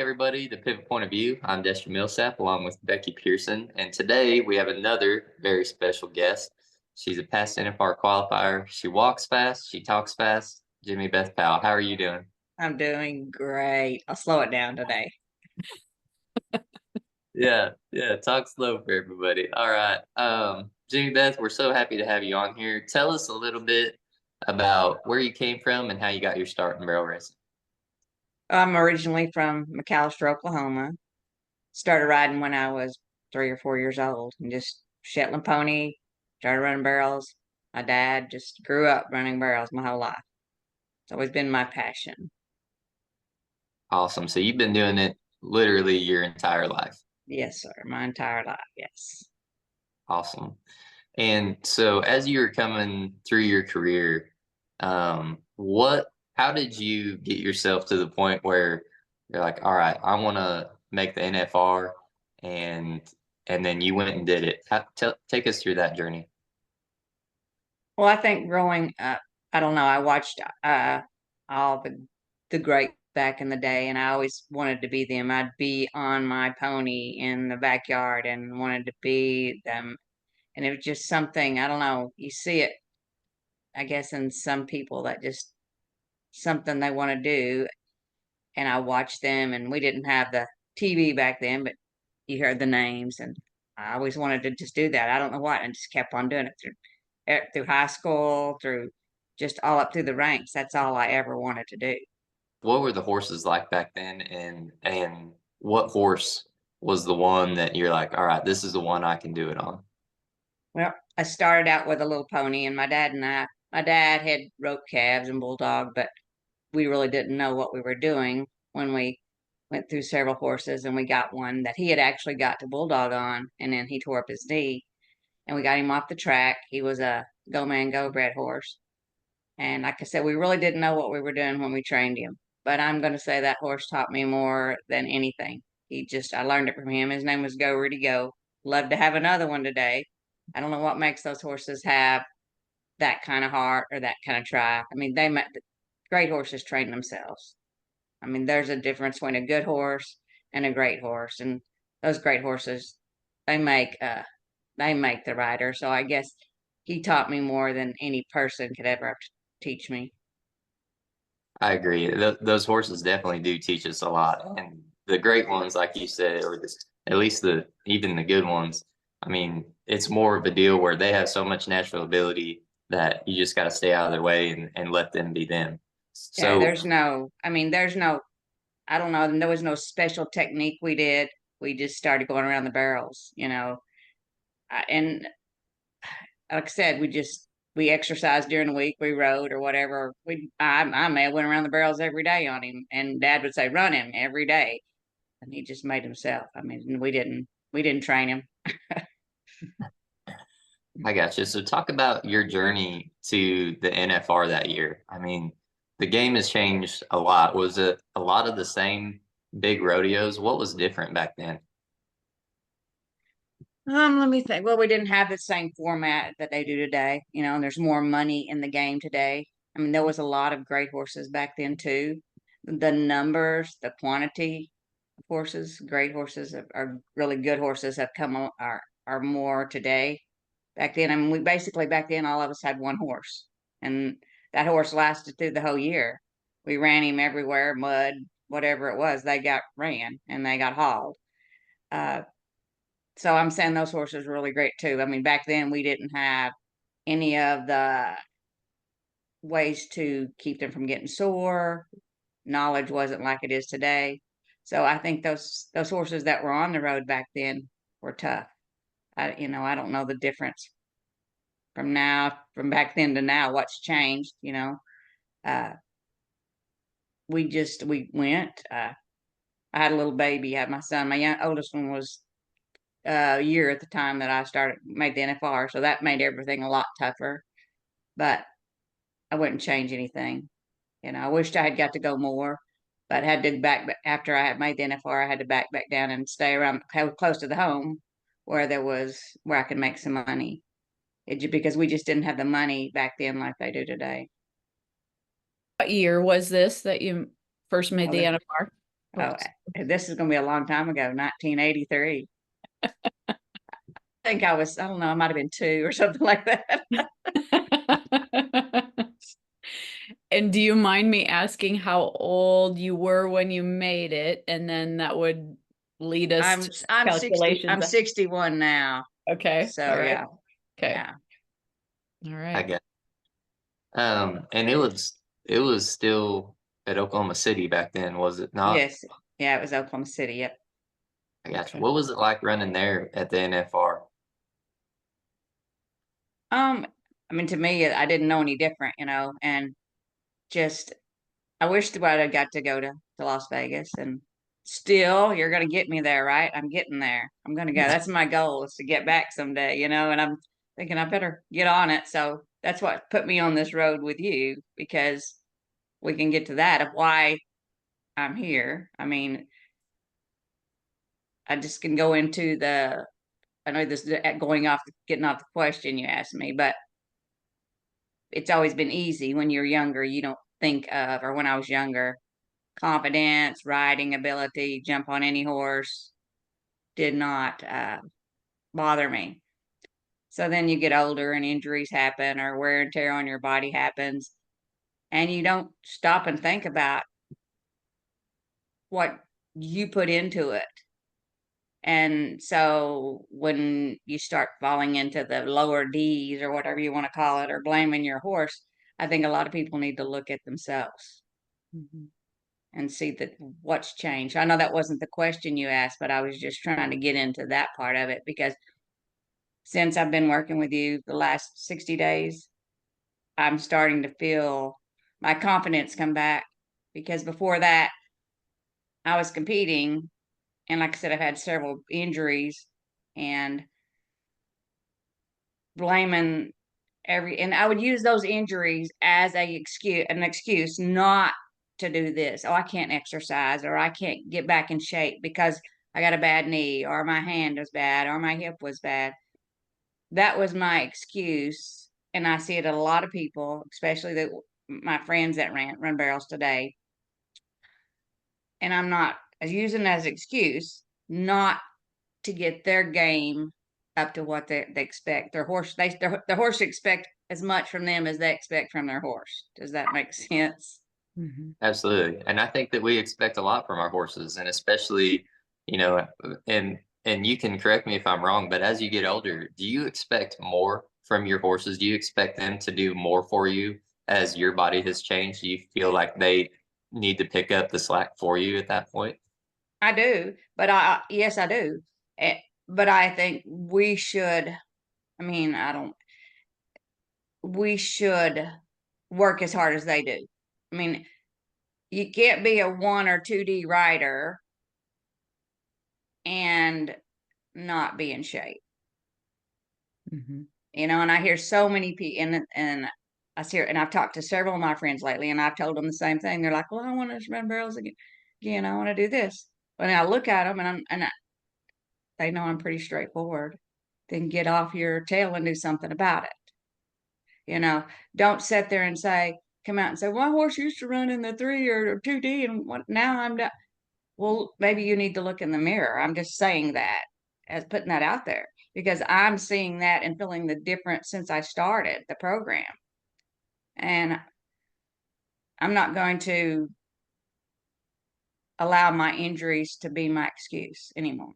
everybody to Pivot Point of View. I'm Destry Millsap along with Becky Pearson, and today we have another very special guest. She's a past NFR qualifier. She walks fast, she talks fast. Jyme Beth Powell, how are you doing? I'm doing great. I'll slow it down today. Yeah, talk slow for everybody. All right. Jyme Beth, we're so happy to have you on here. Tell us a little bit about where you came from and how you got your start in barrel racing. I'm originally from McAllister, Oklahoma. Started riding when I was 3 or 4 years old and just Shetland pony, started running barrels. My dad just grew up running barrels my whole life. It's always been my passion. Awesome. So you've been doing it literally your entire life. Yes, sir. My entire life. Yes. Awesome. And so as you were coming through your career, how did you get yourself to the point where you're like, all right, I want to make the NFR and then you went and did it. Take us through that journey. Well, I think growing up, I don't know, I watched all the great back in the day, and I always wanted to be them. I'd be on my pony in the backyard and wanted to be them. And it was just something, I don't know, you see it, I guess, in some people that just something they want to do. And I watched them, and we didn't have the TV back then, but you heard the names, and I always wanted to just do that. I don't know why, and just kept on doing it through high school, through just all up through the ranks. That's all I ever wanted to do. What were the horses like back then and what horse was the one that you're like, all right, this is the one I can do it on? Well, I started out with a little pony, and my dad had rope calves and bulldog, but we really didn't know what we were doing when we went through several horses, and we got one that he had actually got to bulldog on, and then he tore up his knee, and we got him off the track. He was a go man go bred horse. And like I said, we really didn't know what we were doing when we trained him. But I'm going to say that horse taught me more than anything. I learned it from him. His name was Go Rudy Go. Love to have another one today. I don't know what makes those horses have that kind of heart or that kind of try. I mean, great horses train themselves. I mean, there's a difference between a good horse and a great horse. And those great horses, they make, uh, they make the rider. So I guess he taught me more than any person could ever teach me. I agree. Those horses definitely do teach us a lot, and the great ones, like you said, or at least even the good ones. I mean, it's more of a deal where they have so much natural ability that you just got to stay out of their way and let them be them. Yeah, So, I don't know, there was no special technique we did. We just started going around the barrels. And like I said, we exercised during the week, we rode or whatever. I may have went around the barrels every day on him, and Dad would say, run him every day. And he just made himself. I mean, we didn't train him. I got you. So, talk about your journey to the NFR that year. I mean, the game has changed a lot. Was it a lot of the same big rodeos? What was different back then? Let me think. Well, we didn't have the same format that they do today, and there's more money in the game today. I mean, there was a lot of great horses back then too. The numbers, the quantity of horses, great horses are really good horses have are more today. Back then, I mean, we basically back then all of us had one horse, and that horse lasted through the whole year. We ran him everywhere, mud, whatever it was, they got ran and they got hauled. Uh, so I'm saying those horses were really great too. I mean, back then we didn't have any of the ways to keep them from getting sore. Knowledge wasn't like it is today. So I think those horses that were on the road back then were tough. I don't know the difference from back then to now, what's changed. Uh, we went. I had a little baby. I had my son. Oldest one was a year at the time that I made the NFR, so that made everything a lot tougher. But I wouldn't change anything. I wished I had got to go more, but had to after I had made the NFR. I had to back down and stay around close to the home where I could make some money. Because we just didn't have the money back then like they do today. What year was this that you first made Well, the NFR? Oh, Oops. this is going to be a long time ago, 1983. I think I don't know, I might have been 2 or something like that. And do you mind me asking how old you were when you made it? And then that would lead us to I'm calculations. 61 now. Okay. So All right. yeah. Okay. Yeah. All I right. get. And it was still at Oklahoma City back then, was it not? Yes. Yeah, it was Oklahoma City. Yep. I got you. Okay. What was it like running there at the NFR? I mean, to me, I didn't know any different, and just I wish that I got to go to Las Vegas, and still, you're gonna get me there, right? I'm getting there. I'm gonna go. That's my goal, is to get back someday, and I'm thinking I better get on it. So that's what put me on this road with you, because we can get to that of why I'm here. I mean, I just can go into I know this is getting off the question you asked me, but it's always been easy when you're younger. You don't think of, or when I was younger, confidence, riding ability, jump on any horse did not bother me. So then you get older and injuries happen, or wear and tear on your body happens, and you don't stop and think about what you put into it. And so when you start falling into the lower D's, or whatever you want to call it, or blaming your horse, I think a lot of people need to look at themselves Mhm. and see that what's changed. I know that wasn't the question you asked, but I was just trying to get into that part of it, because since I've been working with you the last 60 days, I'm starting to feel my confidence come back, because before that I was competing, and like I said, I've had several injuries, and blaming and I would use those injuries as an excuse not to do this. Oh, I can't exercise, or I can't get back in shape because I got a bad knee, or my hand was bad, or my hip was bad. That was my excuse. And I see it in a lot of people, especially my friends that run barrels today. And I'm not using it as an excuse not to get their game up to what they expect. Their horse expect as much from them as they expect from their horse. Does that make sense? Mhm. Absolutely. And I think that we expect a lot from our horses, and especially, you know, and you can correct me if I'm wrong, but as you get older, do you expect more from your horses? Do you expect them to do more for you as your body has changed? Do you feel like they need to pick up the slack for you at that point? I do, but yes, I do. Eh, But I think we should, I mean, I don't, we should work as hard as they do. I mean, you can't be a 1 or 2D rider and not be in shape. Mhm. And I hear so many people, and I've talked to several of my friends lately, and I've told them the same thing. They're like, "Well, I want to run barrels again. Again, I want to do this." But I look at them, they know I'm pretty straightforward. Then get off your tail and do something about it. You know, don't sit there and come out and say, "My horse used to run in the 3 or 2D, and what now I'm done." Well, maybe you need to look in the mirror. I'm just saying that, as putting that out there, because I'm seeing that and feeling the difference since I started the program. And I'm not going to allow my injuries to be my excuse anymore.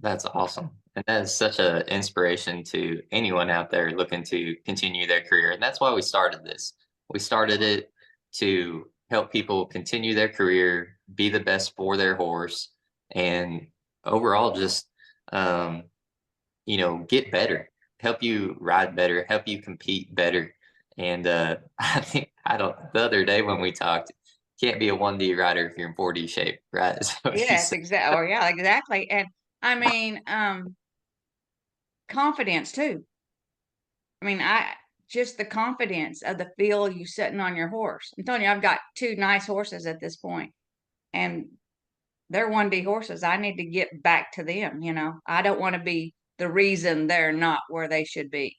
That's awesome. And that is such an inspiration to anyone out there looking to continue their career. And that's why we started this. We started it to help people continue their career, be the best for their horse, and overall just, um, get better, help you ride better, help you compete better. And the other day when we talked, can't be a 1D rider if you're in 4D shape, right? So he Yes, said, exactly. Or yeah, exactly. And I mean, confidence too. I mean, I just the confidence of the feel you sitting on your horse. I'm telling you, I've got 2 nice horses at this point, and they're 1D horses. I need to get back to them. I don't want to be the reason they're not where they should be.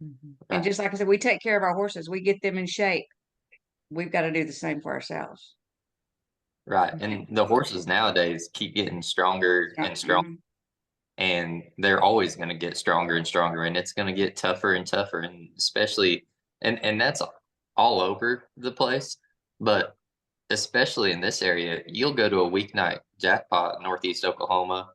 Mhm. And right. just like I said, we take care of our horses. We get them in shape. we've got to do the same for ourselves. Right. And the horses nowadays keep getting stronger and stronger, Mhm. and they're always going to get stronger and stronger, and it's going to get tougher and tougher, and especially, and that's all over the place, but especially in this area, you'll go to a weeknight jackpot in Northeast Oklahoma.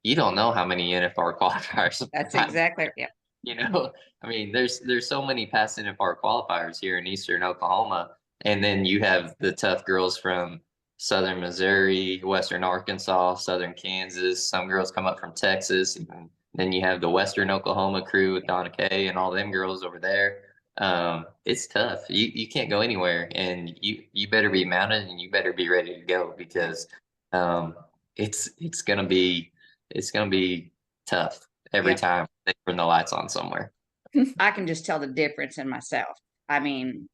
You don't know how many NFR qualifiers That's have. exactly, yeah. You know, I mean, there's so many past NFR qualifiers here in Eastern Oklahoma, and then you have the tough girls from Southern Missouri, Western Arkansas, Southern Kansas. Some girls come up from Texas, and then you have the Western Oklahoma crew with Donna Kay and all them girls over there. It's tough. You can't go anywhere, and you better be mounted and you better be ready to go, because um, it's gonna be tough every Yeah. time they turn the lights on somewhere. I can just tell the difference in myself. I mean,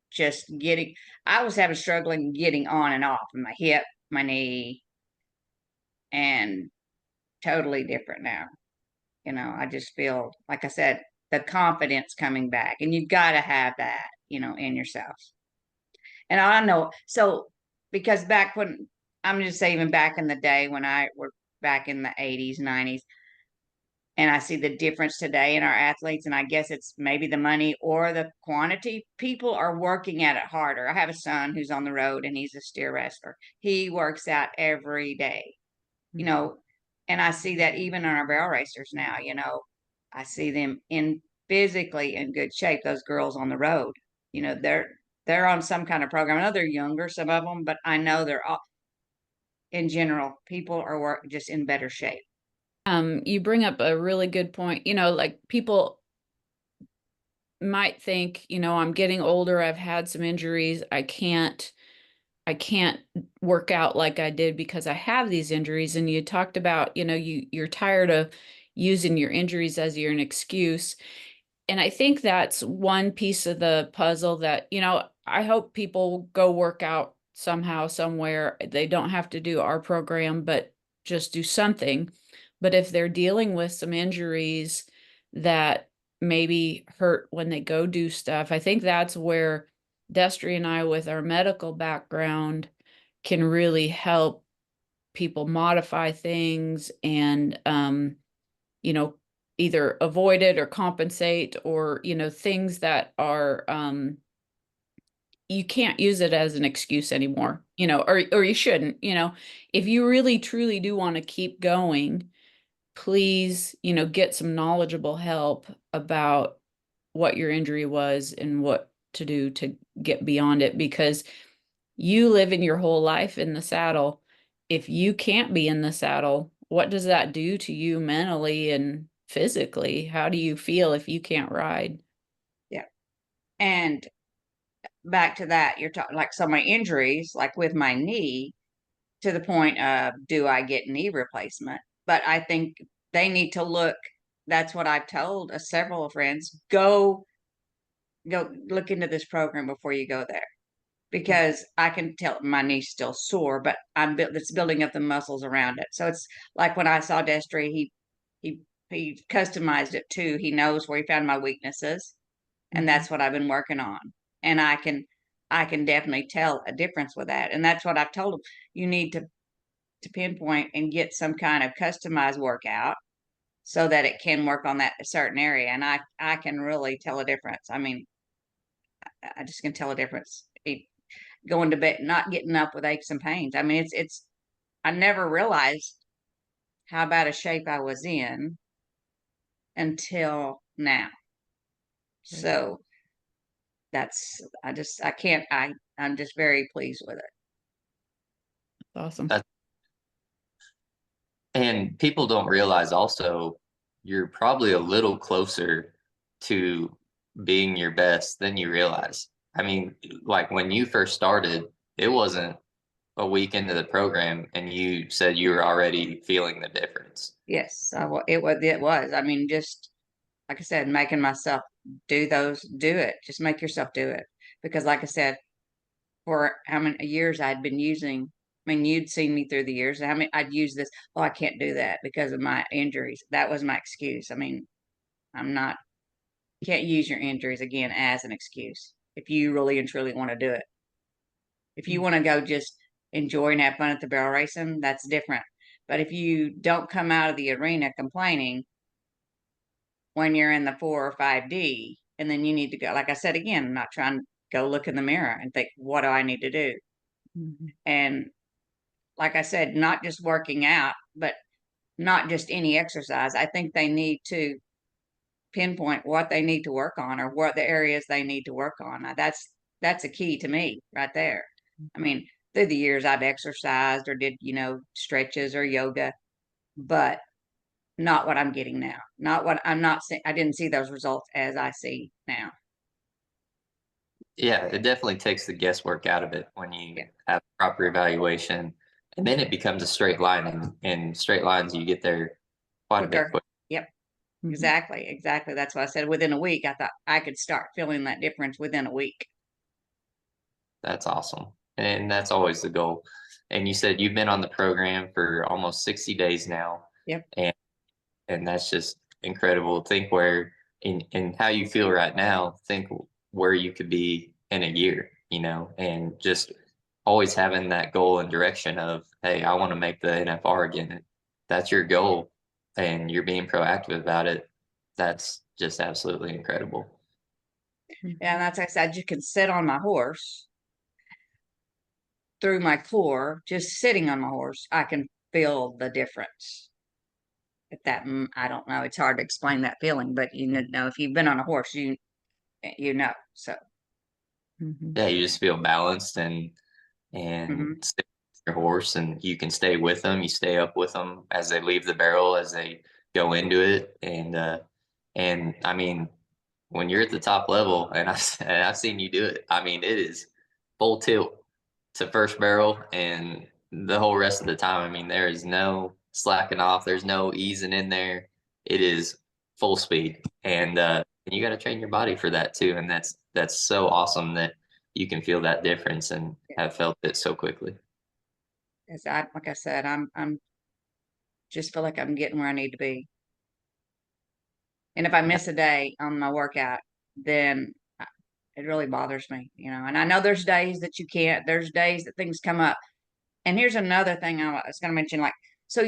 just getting, I was having struggling getting on and off of my hip, my knee, and totally different now. You know, I just feel, like I said, the confidence coming back, and you've got to have that, you know, in yourself. And I know, so because back when, I'm just saying, even back in the day when I were back in the 80s, 90s, and I see the difference today in our athletes, and I guess it's maybe the money or the quantity. People are working at it harder. I have a son who's on the road and he's a steer wrestler. He works out every day, you know, and I see that even on our barrel racers now, you know, I see them in physically in good shape. Those girls on the road, you know, they're on some kind of program. I know they're younger, some of them, but I know they're all, in general, people are just in better shape. You bring up a really good point. You know, like people might think, you know, I'm getting older, I've had some injuries, I can't work out like I did because I have these injuries. And you talked about, you know, you're tired of using your injuries as your an excuse. And I think that's one piece of the puzzle that, you know, I hope people go work out somehow, somewhere. They don't have to do our program, but just do something. But if they're dealing with some injuries that maybe hurt when they go do stuff, I think that's where Destry and I, with our medical background, can really help people modify things and, you know, either avoid it or compensate, or, you know, things that are, you can't use it as an excuse anymore, you know, or you shouldn't, you know, if you really truly do want to keep going, please, you know, get some knowledgeable help about what your injury was and what to do to get beyond it, because you live in your whole life in the saddle. If you can't be in the saddle, what does that do to you mentally and physically? How do you feel if you can't ride? Yeah. And back to that, you're talking like, so my injuries, like with my knee, to the point of, do I get knee replacement? But I think they need to look. That's what I've told several friends. Go look into this program before you go there, because I can tell my knee's still sore, but it's building up the muscles around it. So it's like when I saw Destry, he he customized it too. He knows where he found my weaknesses, and that's what I've been working on. And I can definitely tell a difference with that. And that's what I've told him. You need to pinpoint and get some kind of customized workout so that it can work on that certain area. And I can really tell a difference. I mean, I just can tell a difference. Going to bed, not getting up with aches and pains. I mean, it's I never realized how bad a shape I was in until now. So I can't, I'm just very pleased with it. Awesome. That, and people don't realize also, you're probably a little closer to being your best than you realize. I mean, like when you first started, it wasn't a week into the program and you said you were already feeling the difference. Yes, it was. I mean, just like I said, making myself do it. Just make yourself do it. Because like I said, for how many years I'd been using, I mean, you'd seen me through the years. How many I'd use this, oh, I can't do that because of my injuries. That was my excuse. I mean, I'm not, can't use your injuries again as an excuse. if you really and truly want to do it. If you want to go just enjoy and have fun at the barrel racing, that's different. But if you don't come out of the arena complaining when you're in the 4 or 5D, and then you need to go, like I said again, I'm not trying to go look in the mirror and think, what do I need to do? And like I said, not just working out, but not just any exercise. I think they need to pinpoint what they need to work on or what the areas they need to work on. Now, that's a key to me right there. I mean, through the years I've exercised or did, stretches or yoga, but not what I'm getting now. Not what I'm not seeing. I didn't see those results as I see now. Yeah, it definitely takes the guesswork out of it when you Yeah. have proper evaluation, and then it becomes a straight line, and in straight lines you get there quite a bit Quicker. quicker. Yep. Exactly. That's why I said within a week, I thought I could start feeling that difference within a week. That's awesome, and that's always the goal. And you said you've been on the program for almost 60 days now. Yep. And that's just incredible. Think where in how you feel right now, think where you could be in a year, and just always having that goal and direction of, hey, I want to make the NFR again. That's your goal, and you're being proactive about it. That's just absolutely incredible. And that's like I said, you can sit on my horse through my core, just sitting on my horse, I can feel the difference. If that, I don't know, it's hard to explain that feeling, but if you've been on a horse, you know. So, Yeah, you just feel balanced mhm. stay with your horse, and you can stay with them. You stay up with them as they leave the barrel, as they go into it, and I mean, when you're at the top level, and I've seen you do it. I mean, it is full tilt to first barrel, and the whole rest of the time. I mean, there is no slacking off. There's no easing in there. It is full speed, and you got to train your body for that too. And that's so awesome that you can feel that difference and have felt it so quickly. As like I said, I'm just feel like I'm getting where I need to be. And if I miss a day on my workout, then it really bothers me, And I know there's days that you can't. There's days that things come up. And here's another thing I was going to mention, like, so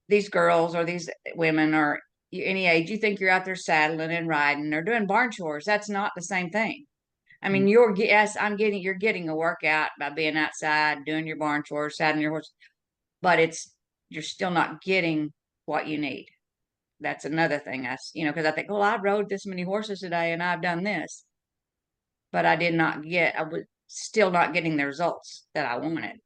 these girls or these women or any age, you think you're out there saddling and riding or doing barn chores. That's not the same thing. I mean, yes, you're getting a workout by being outside, doing your barn chores, saddling your horse, but you're still not getting what you need. That's another thing because I think, well, I rode this many horses today and I've done this, but I was still not getting the results that I wanted.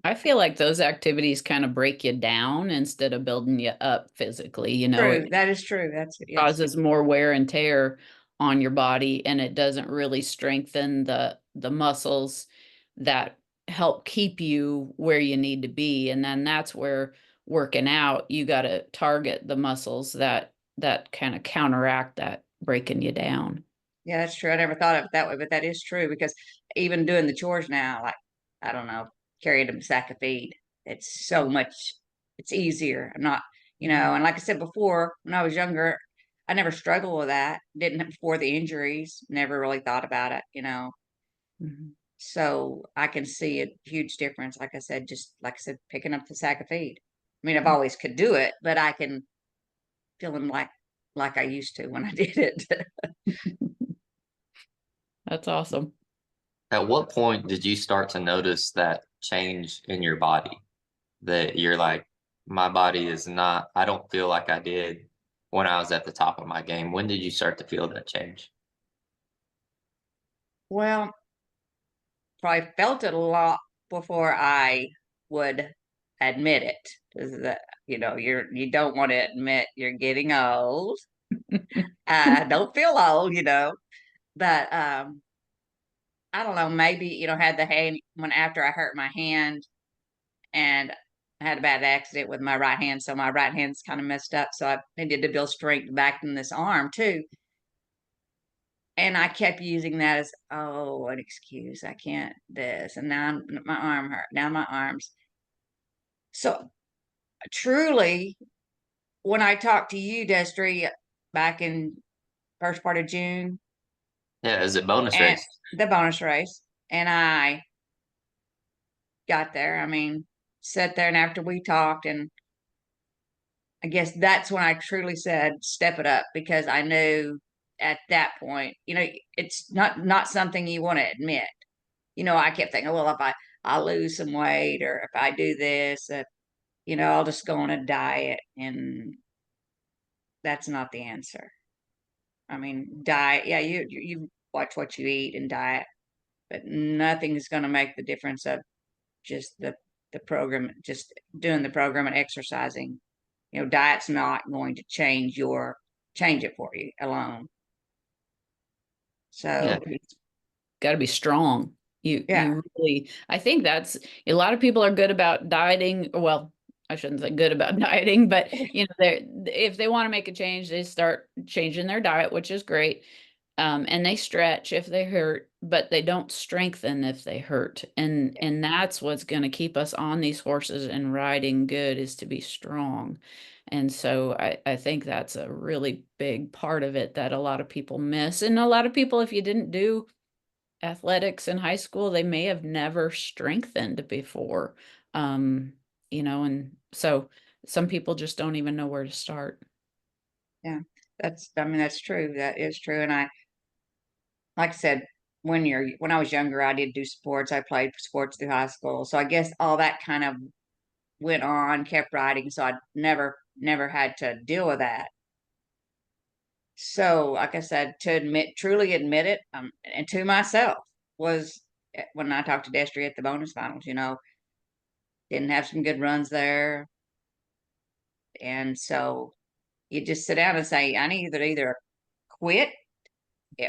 I feel like those activities kind of break you down instead of building you up physically. True. It That is true. Yes. causes more wear and tear on your body, and it doesn't really strengthen the muscles that help keep you where you need to be. And then that's where working out, you got to target the muscles that kind of counteract that breaking you down. Yeah, that's true. I never thought of it that way, but that is true because even doing the chores now, like, I don't know, carrying a sack of feed, it's easier. I'm not, and like I said before, when I was younger, I never struggled with that. Didn't before the injuries, never really thought about it. So I can see a huge difference. Like I said, picking up the sack of feed. I mean, I've always could do it, but I can feel them like I used to when I did it. That's awesome. At what point did you start to notice that change in your body? That you're like, my body is not, I don't feel like I did when I was at the top of my game. When did you start to feel that change? Well, probably felt it a lot before I would admit it. Is that you don't want to admit you're getting old. I don't feel old, but I don't know. Maybe had the hand when after I hurt my hand and I had a bad accident with my right hand, so my right hand's kind of messed up. So I needed to build strength back in this arm too. And I kept using that as, oh, an excuse. I can't this. And now my arm hurt. Now my arms. So truly, when I talked to you, Destry, back in first part of June, Yeah, is it bonus and race? the bonus race. And I got there. I mean, sat there, and after we talked, and I guess that's when I truly said, step it up, because I knew at that point, it's not something you want to admit. I kept thinking, well, if I lose some weight, or if I do this, I'll just go on a diet, and that's not the answer. I mean, diet, yeah, you watch what you eat and diet, but nothing is going to make the difference of just the program, just doing the program and exercising. Diet's not going to change it for you alone. Yeah, So Got to be strong. yeah, You really, I think that's a lot of people are good about dieting. Well, I shouldn't say good about dieting, but they if they want to make a change, they start changing their diet, which is great. And they stretch if they hurt, but they don't strengthen if they hurt. And that's what's going to keep us on these horses and riding good, is to be strong. And so I think that's a really big part of it that a lot of people miss. And a lot of people, if you didn't do athletics in high school, they may have never strengthened before. Um, and so some people just don't even know where to start. yeah, I mean, that's true. That is true. And like I said, when I was younger, I did do sports. I played sports through high school. So I guess all that kind of went on, kept riding. So I never had to deal with that. So, like I said, truly admit it, and to myself, was when I talked to Destry at the bonus finals, didn't have some good runs there. And so you just sit down and say, I need to either quit,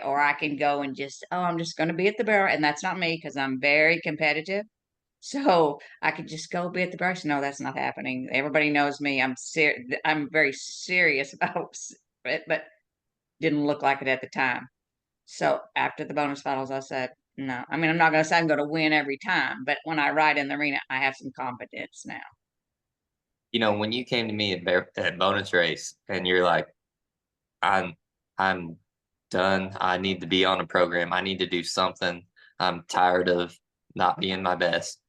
or I can go and I'm just going to be at the barrel. And that's not me, because I'm very competitive. So I could just go be at the barrel. No, that's not happening. Everybody knows me. I'm very serious about it, but didn't look like it at the time. So after the bonus finals, I said, no. I mean, I'm not going to say I'm going to win every time, but when I ride in the arena, I have some confidence now. when you came to me at bonus race and you're like, I'm I'm done. I need to be on a program. I need to do something. I'm tired of not being my best.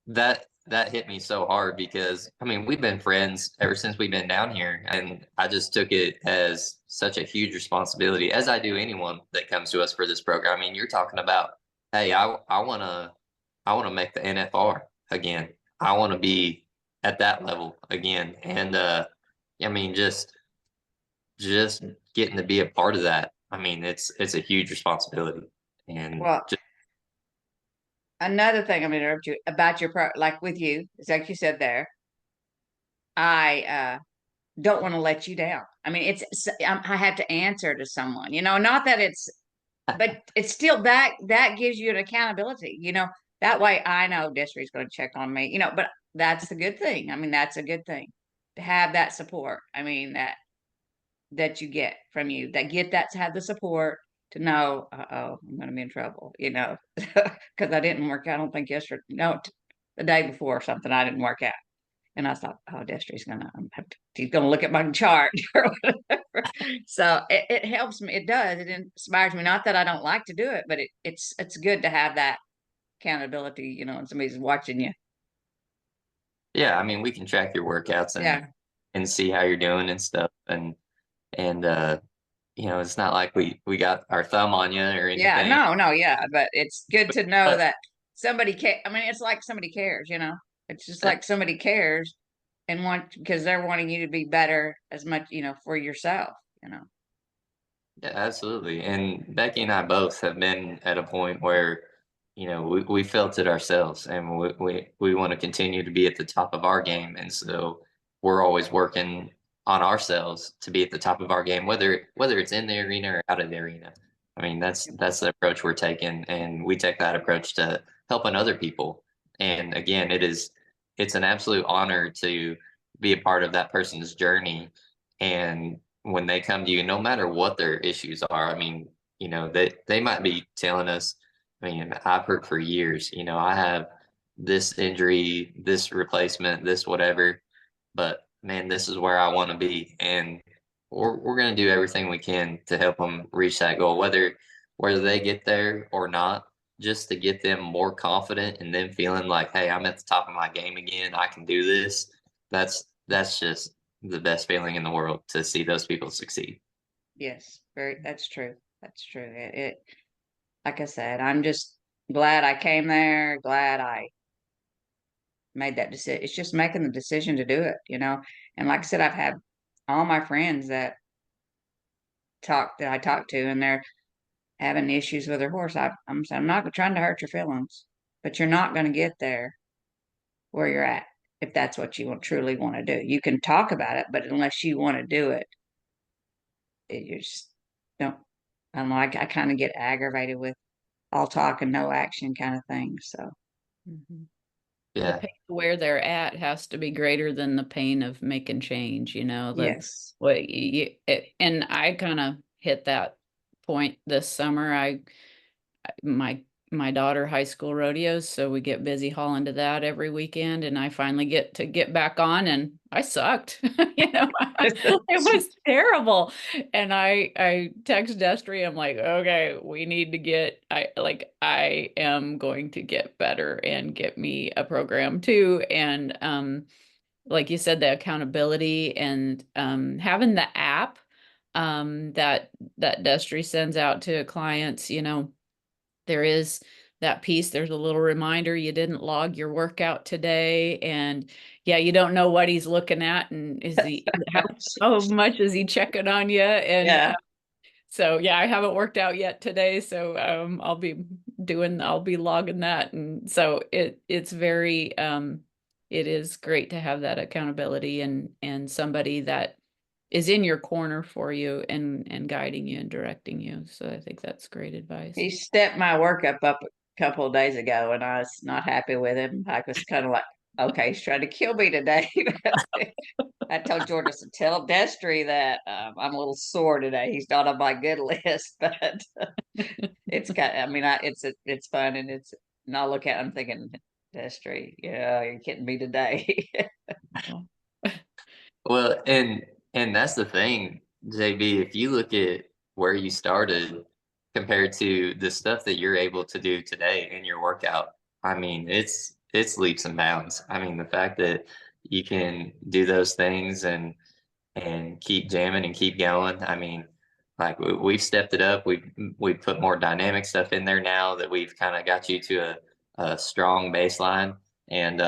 That hit me so hard because I mean we've been friends ever since we've been down here, and I just took it as such a huge responsibility, as I do anyone that comes to us for this program. I mean, you're talking about, hey, I wanna make the NFR again. I want to be at that level again, and I mean just getting to be a part of that. I mean, it's a huge responsibility, and Well, just another thing I'm going to interrupt you about like with you, is like you said there, I don't want to let you down. I mean, I have to answer to someone, not that but it's still that gives you an accountability, that way I know Destry's going to check on me, but that's the good thing. I mean, that's a good thing to have that support. I mean, that you get from you, to have the support to know, oh, I'm going to be in trouble, because I didn't work out. I don't think yesterday, no, the day before or something, I didn't work out. And I thought, oh, Destry's he's gonna look at my chart or whatever. So it helps me. It does. It inspires me. Not that I don't like to do it, but it's good to have that accountability, and somebody's watching you. yeah, I mean, we can track your workouts Yeah. and see how you're doing and stuff, and it's not like we got our thumb on you or Yeah. anything. No, yeah. But it's good to know But that somebody I mean, it's like somebody cares. It's just uh, like somebody cares because they're wanting you to be better as much, for yourself. yeah, absolutely. And Becky and I both have been at a point where, we felt it ourselves, and we want to continue to be at the top of our game. And so we're always working on ourselves to be at the top of our game, whether it's in the arena or out of the arena. I mean, that's the approach we're taking, and we take that approach to helping other people. And again, it's an absolute honor to be a part of that person's journey. And when they come to you, no matter what their issues are, I mean, they might be telling us, I mean, I've heard for years, I have this injury, this replacement, this whatever, but man, this is where I want to be. And we're going to do everything we can to help them reach that goal, whether they get there or not, just to get them more confident and them feeling like, hey, I'm at the top of my game again. I can do this. That's just the best feeling in the world to see those people succeed. Yes, that's true. That's true. Like I said, I'm just glad I came there, glad I made that decision. It's just making the decision to do it, you know. And like I said, I've had all my friends that I talk to, and they're having issues with their horse. I'm saying I'm not trying to hurt your feelings, but you're not going to get there where you're at if that's what you truly want to do. You can talk about it, but unless you want to do it, you just don't. I don't know. I kind of get aggravated with all talk and no action kind of thing. So Mhm. The Yeah. pain of where they're at has to be greater than the pain of making change, you know, yes, what and I kind of hit that point this summer. My my daughter high school rodeos, so we get busy hauling to that every weekend, and I finally get to get back on, and I sucked. You know, it was terrible. And I text Destry, I'm like, okay, we need to get I am going to get better and get me a program too. And like you said, the accountability and having the app that Destry sends out to clients, you know, there is that piece. There's a little reminder you didn't log your workout today, and yeah, you don't know what he's looking at, and is he how much is he checking on you? And yeah. so yeah, I haven't worked out yet today, so I'll be logging that, and so it's very it is great to have that accountability and somebody that is in your corner for you and guiding you and directing you. So I think that's great advice. He stepped my workup up a couple of days ago, and I was not happy with him. I was kind of like, okay, he's trying to kill me today. I told Jordan to tell Destry that I'm a little sore today. He's not on my good list, but it's got. I mean, it's fun, and and I look at it, I'm thinking, Destry, yeah, you're kidding me today. Well, and that's the thing, JB, if you look at where you started compared to the stuff that you're able to do today in your workout, I mean, it's leaps and bounds. I mean, the fact that you can do those things and keep jamming and keep going. I mean, like we've stepped it up. We've put more dynamic stuff in there now that we've kind of got you to a strong baseline. And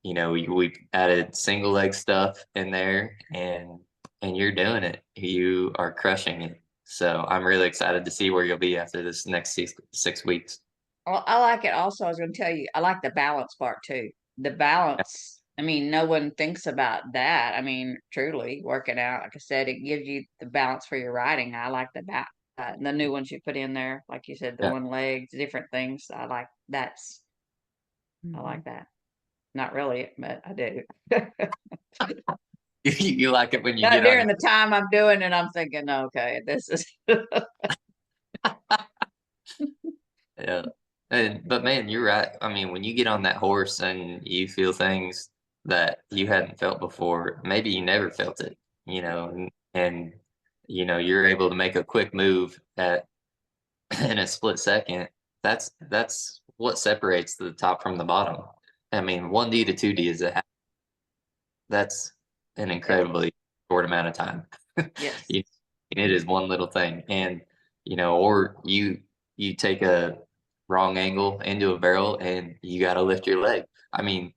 you know, we've added single leg stuff in there, and you're doing it. You are crushing it. So I'm really excited to see where you'll be after this next 6 weeks. Well, I like it also. I was going to tell you, I like the balance part too. The balance, I mean, no one thinks about that. I mean, truly working out, like I said, it gives you the balance for your riding. I like the new ones you put in there, like you said, the Yeah. one leg, different things. I Mhm. like that. Not really, but I do. You like it when you Not get on during your the time I'm doing it, I'm thinking, okay, this is yeah. And but man, you're right. I mean, when you get on that horse and you feel things that you hadn't felt before, maybe you never felt it, you know, and you know, you're able to make a quick move at in a split second. That's what separates the top from the bottom. I mean, 1D to 2D is that's an yes, incredibly short amount of time. yes. You, and it is one little thing, and you know, or you take a wrong angle into a barrel and you got to lift your leg. I mean,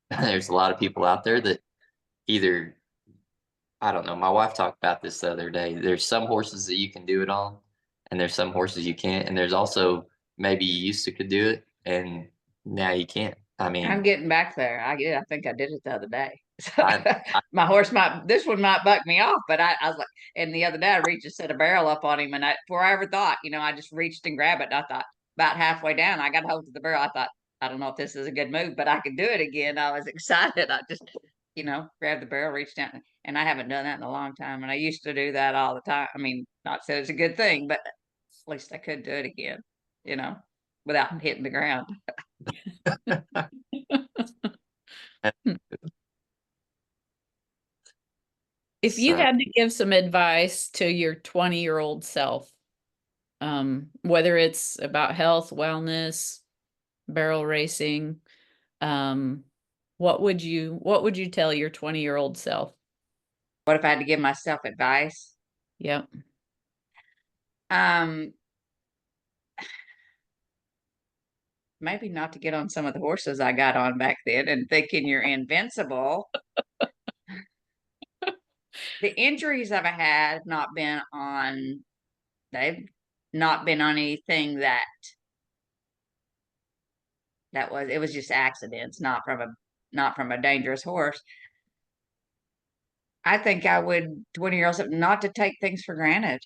there's a lot of people out there that either I don't know. My wife talked about this the other day. There's some horses that you can do it on, and there's some horses you can't, and there's also maybe you used to could do it and now you can't. I I'm mean, getting back there. I think I did it the other day. So I, I my horse this one might buck me off, but I was like, and the other day I reached and set a barrel up on him, and before I ever thought, I just reached and grabbed it. And I thought about halfway down, I got hold of the barrel. I thought, I don't know if this is a good move, but I could do it again. I was excited. I just, grabbed the barrel, reached down, and I haven't done that in a long time. And I used to do that all the time. I mean, not say it's a good thing, but at least I could do it again, you know, without hitting the ground. If you so had to give some advice to your 20-year-old self, whether it's about health, wellness, barrel racing. What would you tell your 20-year-old self? What if I had to give myself advice? Yep. Maybe not to get on some of the horses I got on back then and thinking you're invincible. The injuries I've had have not been on, they've not been on anything that it was just accidents, not from a dangerous horse. I think I would 20-year-olds not to take things for granted,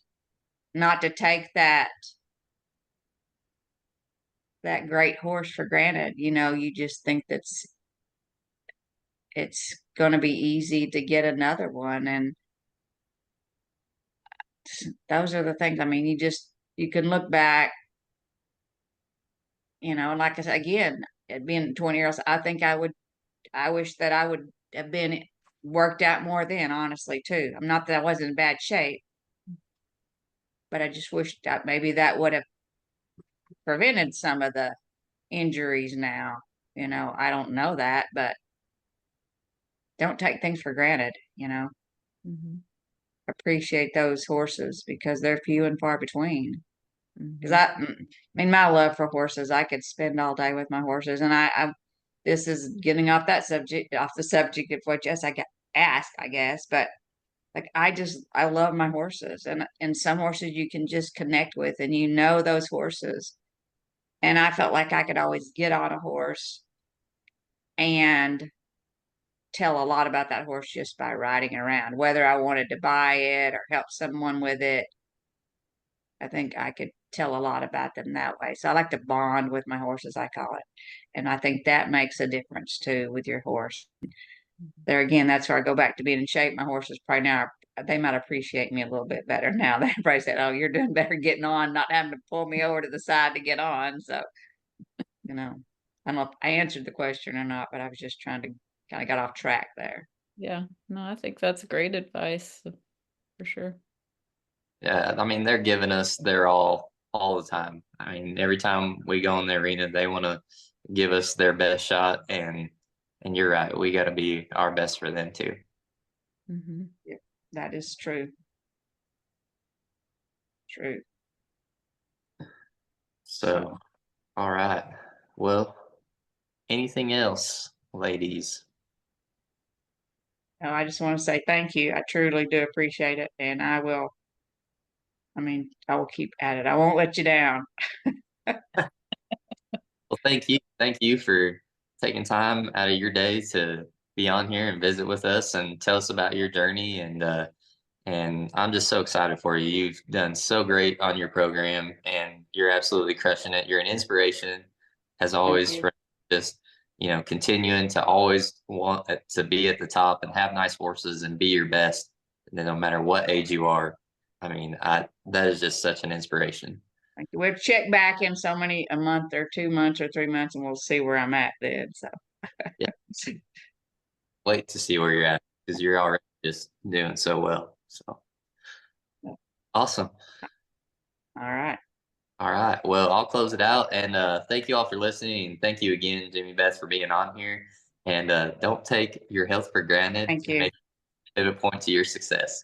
not to take that great horse for granted. You know, you just think it's going to be easy to get another one, and those are the things. I mean, you can look back, you know, and like I said again, at being 20 years, I wish that I would have been worked out more then, honestly, too. I'm not that I wasn't in bad shape, but I just wish that maybe that would have prevented some of the injuries now. You know, I don't know that, but don't take things for granted, you know. Mhm. Appreciate those horses because they're few and far between. Because Mhm. I mean, my love for horses, I could spend all day with my horses, and this is getting off the subject of what Jess I got asked, I guess, but like I love my horses, and some horses you can just connect with, and you know those horses, and I felt like I could always get on a horse and tell a lot about that horse just by riding around, whether I wanted to buy it or help someone with it. I think I could tell a lot about them that way. So I like to bond with my horse, as I call it. And I think that makes a difference too with your horse. There again, that's where I go back to being in shape. My horses probably now they might appreciate me a little bit better now. They probably said, "Oh, you're doing better getting on, not having to pull me over to the side to get on." So, you know, I don't know if I answered the question or not, but I was just trying to kind of got off track there. Yeah. No, I think that's great advice for sure. Yeah, I mean, they're giving us their all the time. I mean, every time we go in the arena, they want to give us their best shot, and you're right, we got to be our best for them too. Mhm. Yeah, that is true. True. So, all right. Well, anything else, ladies? No, I just want to say thank you. I truly do appreciate it. And I will keep at it. I won't let you down. Well, thank you. Thank you for taking time out of your day to be on here and visit with us and tell us about your journey. And I'm just so excited for you. You've done so great on your program, and you're absolutely crushing it. You're an inspiration, as Thank always, you. for just continuing to always want to be at the top and have nice horses and be your best, and then no matter what age you are. I mean, I that is just such an inspiration. Thank you. We'll check back in a month or 2 months or 3 months, and we'll see where I'm at then. So, Yeah, wait to see where you're at because you're already just doing so well. So awesome. all right. All right. Well, I'll close it out. And thank you all for listening. And thank you again, Jyme Beth, for being on here. And don't take your health for granted Thank and you. make it a point to your success.